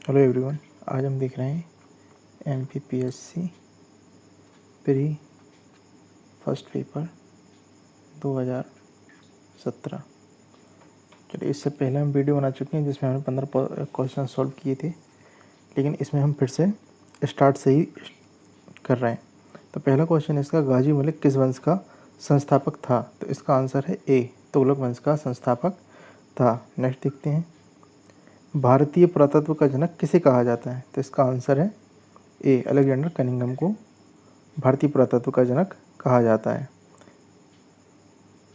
Hello everyone, आज हम देख रहे हैं MPPSC प्री फर्स्ट पेपर 2017। चलिए, इससे पहले हम वीडियो बना चुके हैं जिसमें हमने 15 क्वेश्चन सॉल्व किए थे, लेकिन इसमें हम फिर से स्टार्ट से ही कर रहे हैं। तो पहला क्वेश्चन इसका, गाजी मलिक किस वंश का संस्थापक था? तो इसका आंसर है ए, तुगलक वंश का संस्थापक था। नेक्स्ट देखते हैं, भारतीय पुरातत्व का जनक किसे कहा जाता है? तो इसका आंसर है ए, अलेक्जेंडर कनिंघम को भारतीय पुरातत्व का जनक कहा जाता है।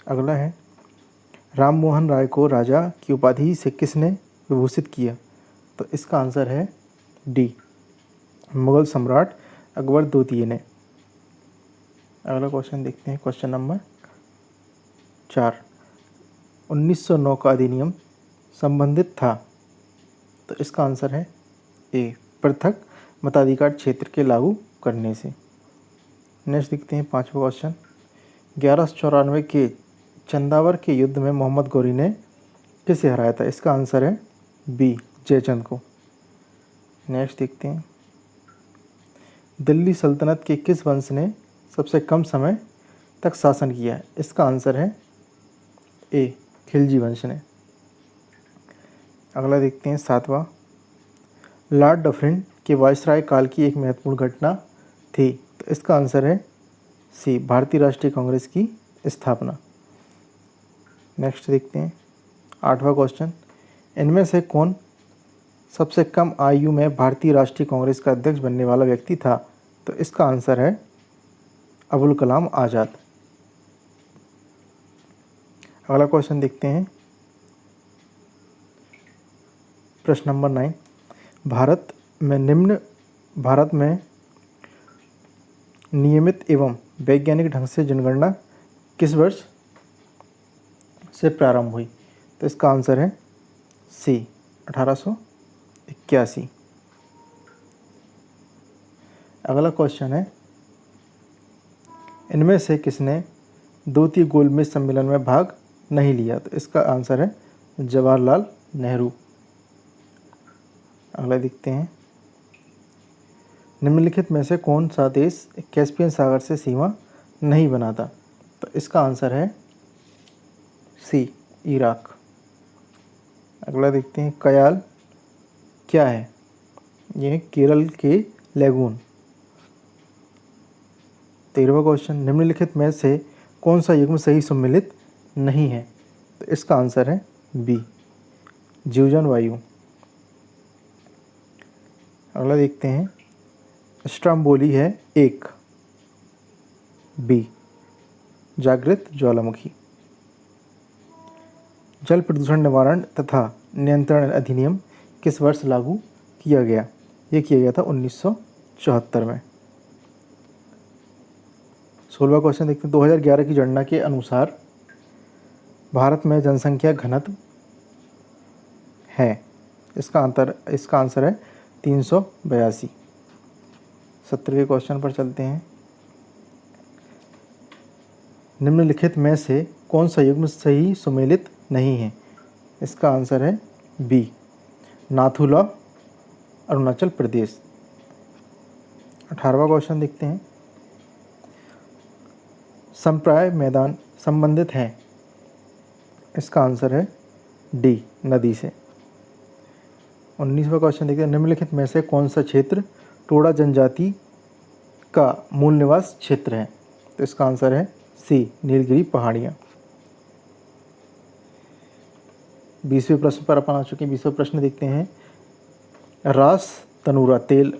अगला है, राम मोहन राय को राजा की उपाधि से किसने विभूषित किया? तो इसका आंसर है डी, मुगल सम्राट अकबर द्वितीय ने। अगला क्वेश्चन देखते हैं, क्वेश्चन नंबर 4, 1909 का अधिनियम संबंधित था? तो इसका आंसर है ए, पृथक मताधिकार क्षेत्र के लागू करने से। नेक्स्ट देखते हैं, पांचवा क्वेश्चन, 1194 के चंदावर के युद्ध में मोहम्मद गौरी ने किसे हराया था? इसका आंसर है बी, जयचंद को। नेक्स्ट देखते हैं, दिल्ली सल्तनत के किस वंश ने सबसे कम समय तक शासन किया? इसका आंसर है ए, खिलजी वंश ने। अगला देखते हैं, सातवां, लॉर्ड डफरिन के वायसराय काल की एक महत्वपूर्ण घटना थी? तो इसका आंसर है सी, भारतीय राष्ट्रीय कांग्रेस की स्थापना। नेक्स्ट देखते हैं, आठवां क्वेश्चन, इनमें से कौन सबसे कम आयु में भारतीय राष्ट्रीय कांग्रेस का अध्यक्ष बनने वाला व्यक्ति था? तो इसका आंसर है अबुल कलाम आज़ाद। अगला क्वेश्चन देखते हैं, प्रश्न नंबर 9, भारत में नियमित एवं वैज्ञानिक ढंग से जनगणना किस वर्ष से प्रारंभ हुई? तो इसका आंसर है सी, 1881। अगला क्वेश्चन है, इनमें से किसने द्वितीय गोलमेज सम्मेलन में भाग नहीं लिया? तो इसका आंसर है जवाहरलाल नेहरू। अगला देखते हैं, निम्नलिखित में से कौन सा देश कैस्पियन सागर से सीमा नहीं बनाता? तो इसका आंसर है सी, इराक। अगला देखते हैं, कयाल क्या है? यह केरल के लैगून। 13वां क्वेश्चन, निम्नलिखित में से कौन सा युग्म सही सम्मिलित नहीं है? तो इसका आंसर है बी, जीवजन वायु। अगला देखते हैं, स्ट्रम्बोली है एक, बी, जागृत ज्वालामुखी। जल प्रदूषण निवारण तथा नियंत्रण अधिनियम किस वर्ष लागू किया गया? ये किया गया था 1974 में। 16वां क्वेश्चन देखते हैं, 2011 की जनगणना के अनुसार भारत में जनसंख्या घनत्व है? इसका आंसर है 382। 17वें क्वेश्चन पर चलते हैं, निम्नलिखित में से कौन सा युग्म सही सुमेलित नहीं है? इसका आंसर है बी, नाथुला, अरुणाचल प्रदेश। 18वां क्वेश्चन देखते हैं, संप्राय मैदान संबंधित है? इसका आंसर है डी, नदी से। 19वां क्वेश्चन देखते हैं, निम्नलिखित में से कौन सा क्षेत्र टोडा जनजाति का मूल निवास क्षेत्र है? तो इसका आंसर है सी, नीलगिरी पहाड़ियाँ। 20वें प्रश्न पर अपन आ चुके हैं। 20वां प्रश्न देखते हैं, रास तनूरा तेल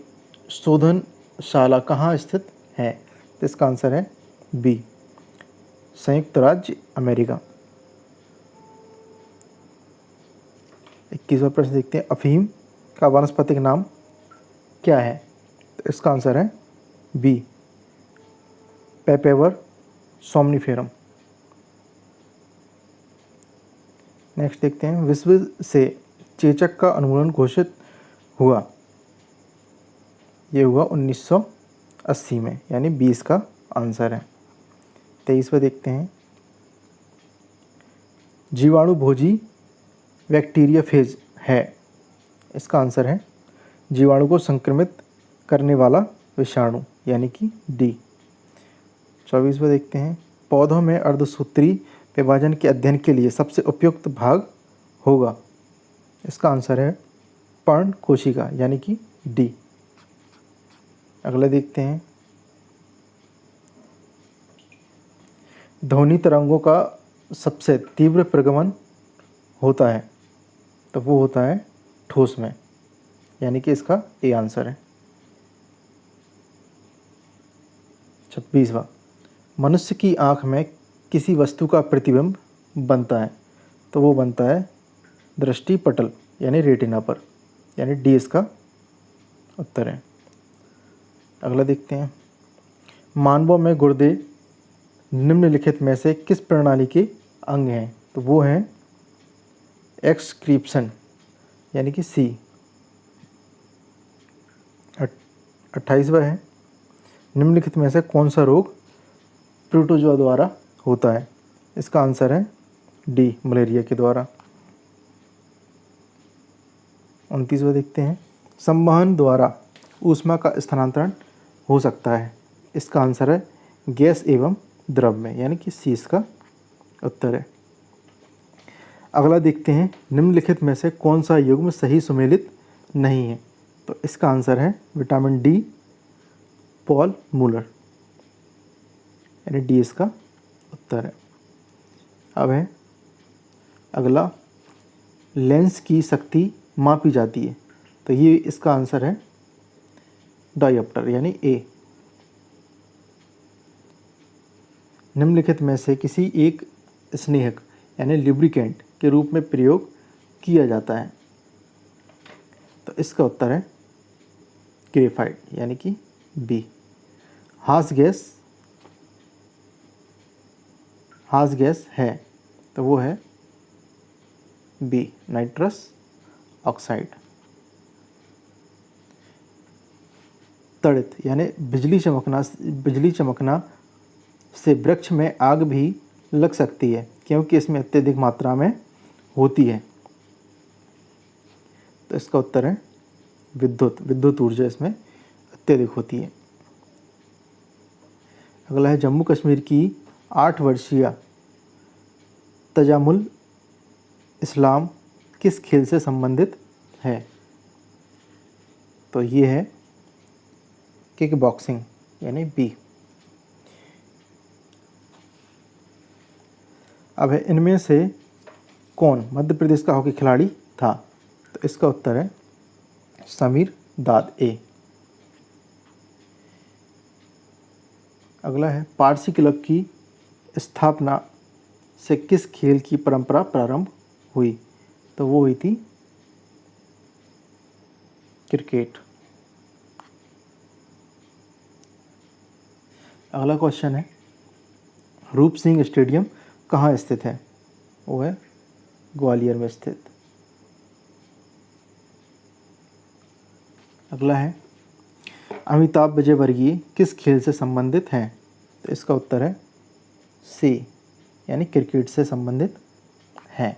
शोधनशाला कहाँ स्थित है? तो इसका आंसर है बी, संयुक्त राज्य अमेरिका। 21वां प्रश्न देखते हैं, अफीम का वानस्पतिक नाम क्या है? तो इसका आंसर है बी, पेपेवर सोमनिफेरम। नेक्स्ट देखते हैं, विश्व से चेचक का उन्मूलन घोषित हुआ? ये हुआ 1980 में, यानी 20 का आंसर है। 23वां देखते हैं, जीवाणु भोजी बैक्टीरिया फेज है? इसका आंसर है जीवाणु को संक्रमित करने वाला विषाणु यानी कि डी। 24वां देखते हैं, पौधों में अर्धसूत्री विभाजन के अध्ययन के लिए सबसे उपयुक्त भाग होगा। इसका आंसर है पर्ण कोशिका यानी कि डी। अगला देखते हैं, ध्वनि तरंगों का सबसे तीव्र प्रगमन होता है, तो वो होता है ठोस में, यानी कि इसका ए आंसर है। 26वां, मनुष्य की आँख में किसी वस्तु का प्रतिबिंब बनता है, तो वो बनता है दृष्टि पटल यानी रेटिना पर, यानी डी इसका उत्तर है। अगला देखते हैं, मानवों में गुर्दे निम्नलिखित में से किस प्रणाली के अंग हैं, तो वो हैं एक्सक्रीप्शन यानी कि सी। 28वां है, निम्नलिखित में से कौन सा रोग प्रोटोजोआ द्वारा होता है, इसका आंसर है डी, मलेरिया के द्वारा। 29वां देखते हैं, संवहन द्वारा ऊष्मा का स्थानांतरण हो सकता है, इसका आंसर है गैस एवं द्रव में, यानी कि सी इसका उत्तर है। अगला देखते हैं, निम्नलिखित में से कौन सा युग्म सही सुमेलित नहीं है, तो इसका आंसर है विटामिन डी, पॉल मूलर, यानी डी इसका उत्तर है। अब है अगला, लेंस की शक्ति मापी जाती है, तो ये इसका आंसर है डायोप्टर यानी ए। निम्नलिखित में से किसी एक स्नेहक यानी लिब्रिकेंट के रूप में प्रयोग किया जाता है, तो इसका उत्तर है ग्रेफाइट यानी कि बी। हास गैस है, तो वो है बी, नाइट्रस ऑक्साइड। तड़ित यानी बिजली चमकना से वृक्ष में आग भी लग सकती है, क्योंकि इसमें अत्यधिक मात्रा में होती है, तो इसका उत्तर है विद्युत ऊर्जा इसमें अत्यधिक होती है। अगला है, जम्मू कश्मीर की 8 वर्षीय तजामुल इस्लाम किस खेल से संबंधित है, तो ये है किक बॉक्सिंग यानी बी। अब है, इनमें से कौन मध्य प्रदेश का हॉकी खिलाड़ी था, तो इसका उत्तर है समीर दाद ए। अगला है, पारसी क्लब की स्थापना से किस खेल की परंपरा प्रारंभ हुई, तो वो हुई थी क्रिकेट। अगला क्वेश्चन है, रूप सिंह स्टेडियम कहाँ स्थित है, वो है ग्वालियर में स्थित। अगला है, अमिताभ विजयवर्गीय किस खेल से संबंधित हैं, तो इसका उत्तर है सी, यानी क्रिकेट से संबंधित हैं।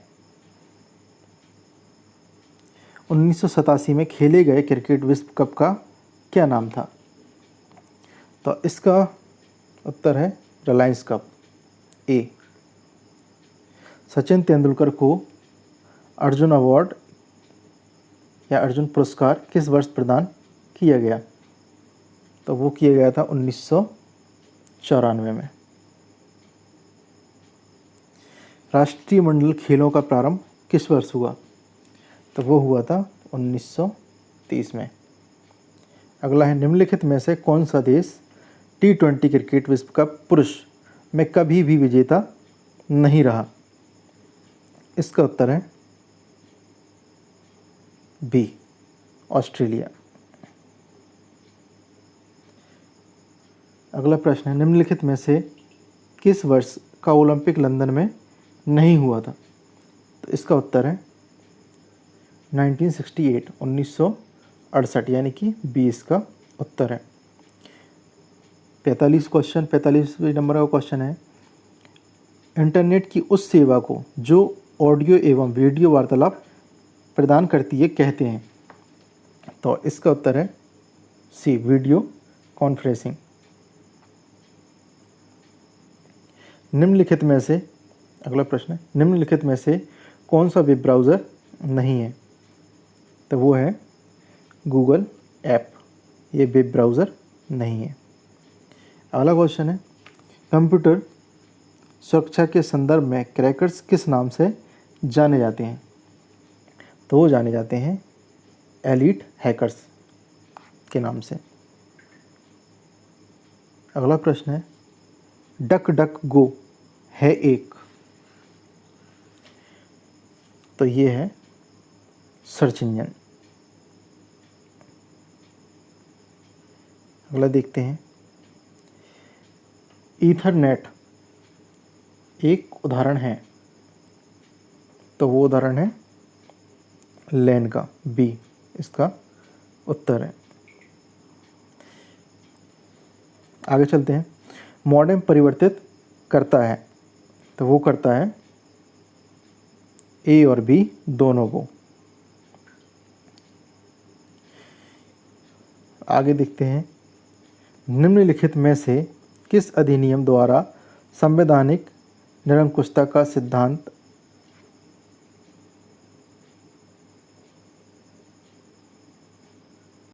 1987 में खेले गए क्रिकेट विश्व कप का क्या नाम था, तो इसका उत्तर है रिलायंस कप ए। सचिन तेंदुलकर को अर्जुन अवार्ड या अर्जुन पुरस्कार किस वर्ष प्रदान किया गया, तो वो किया गया था 1994 में। राष्ट्रीय मंडल खेलों का प्रारंभ किस वर्ष हुआ, तो वो हुआ था 1930 में। अगला है, निम्नलिखित में से कौन सा देश T20 क्रिकेट विश्व कप पुरुष में कभी भी विजेता नहीं रहा, इसका उत्तर है बी, ऑस्ट्रेलिया। अगला प्रश्न है, निम्नलिखित में से किस वर्ष का ओलंपिक लंदन में नहीं हुआ था, तो इसका उत्तर है 1968 यानी कि 20 का उत्तर है। 45वें नंबर का क्वेश्चन है, इंटरनेट की उस सेवा को जो ऑडियो एवं वीडियो वार्तालाप प्रदान करती है कहते हैं, तो इसका उत्तर है सी, वीडियो कॉन्फ्रेंसिंग। निम्नलिखित में से, अगला प्रश्न है, निम्नलिखित में से कौन सा वेब ब्राउज़र नहीं है? तो वो है गूगल ऐप, ये वेब ब्राउज़र नहीं है। अगला क्वेश्चन है, कंप्यूटर सुरक्षा के संदर्भ में क्रैकर्स किस नाम से जाने जाते हैं? तो वो जाने जाते हैं एलीट हैकर्स के नाम से। अगला प्रश्न है, डक डक गो है एक, तो ये है सर्च इंजन। अगला देखते हैं, ईथरनेट एक उदाहरण है, तो वो उदाहरण है लैन का, बी इसका उत्तर है। आगे चलते हैं, मॉडेम परिवर्तित करता है, तो वो करता है ए और बी दोनों को। आगे देखते हैं, निम्नलिखित में से किस अधिनियम द्वारा संवैधानिक निरंकुशता का सिद्धांत